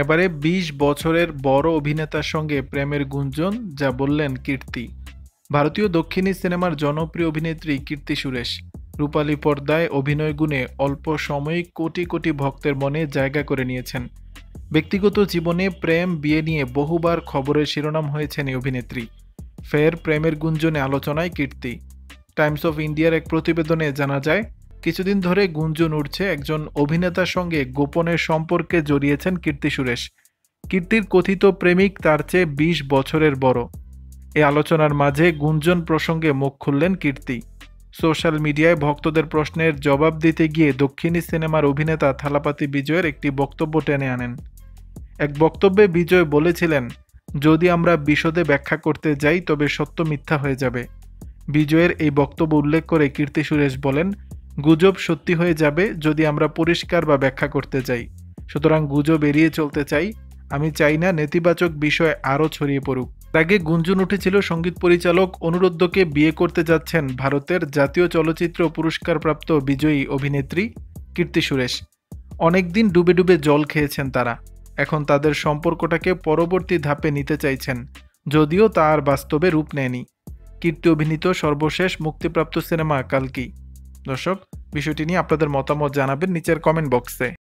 এবারে ২০ বছরের বড় অভিনেতার সঙ্গে প্রেমের গুঞ্জন, যা বললেন কীর্তি। ভারতীয় দক্ষিণী সিনেমার জনপ্রিয় অভিনেত্রী কীর্তি সুরেশ রূপালী পর্দায় অভিনয় গুণে অল্প সময়ে কোটি কোটি ভক্তের মনে জায়গা করে নিয়েছেন। ব্যক্তিগত জীবনে প্রেম বিয়ে নিয়ে বহুবার খবরের শিরোনাম হয়েছেন এই অভিনেত্রী। ফের প্রেমের গুঞ্জনে আলোচনায় কীর্তি। টাইমস অফ ইন্ডিয়ার এক প্রতিবেদনে জানা যায়, কিছুদিন ধরে গুঞ্জন উঠছে একজন অভিনেতার সঙ্গে গোপনে সম্পর্কে জড়িয়েছেন কীর্তি সুরেশ। কীর্তির কথিত প্রেমিক তার চেয়ে ২০ বছরের বড়। এই আলোচনার মাঝে গুঞ্জন প্রসঙ্গে মুখ খুললেন কীর্তি। সোশ্যাল মিডিয়ায় ভক্তদের প্রশ্নের জবাব দিতে গিয়ে দক্ষিণী সিনেমার অভিনেতা থালাপাতি বিজয়ের একটি বক্তব্য টেনে আনেন। এক বক্তব্যে বিজয় বলেছিলেন, যদি আমরা বিশদে ব্যাখ্যা করতে যাই তবে সত্য মিথ্যা হয়ে যাবে। বিজয়ের এই বক্তব্য উল্লেখ করে কীর্তি সুরেশ বলেন, গুজব সত্যি হয়ে যাবে যদি আমরা পরিষ্কার বা ব্যাখ্যা করতে যাই। সুতরাং গুজব এড়িয়ে চলতে চাই। আমি চাই না নেতিবাচক বিষয় আরও ছড়িয়ে পড়ুক। আগে গুঞ্জন উঠেছিল সঙ্গীত পরিচালক অনিরুদ্ধকে বিয়ে করতে যাচ্ছেন ভারতের জাতীয় চলচ্চিত্র পুরস্কারপ্রাপ্ত বিজয়ী অভিনেত্রী কীর্তি সুরেশ। অনেকদিন ডুবে ডুবে জল খেয়েছেন তারা। এখন তাদের সম্পর্কটাকে পরবর্তী ধাপে নিতে চাইছেন, যদিও তা আর বাস্তবে রূপ নেয়নি। কীর্তি অভিনীত সর্বশেষ মুক্তিপ্রাপ্ত সিনেমা কালকি। দর্শক, বিষয়টি নিয়ে আপনাদের মতামত জানাবেন নিচের কমেন্ট বক্সে।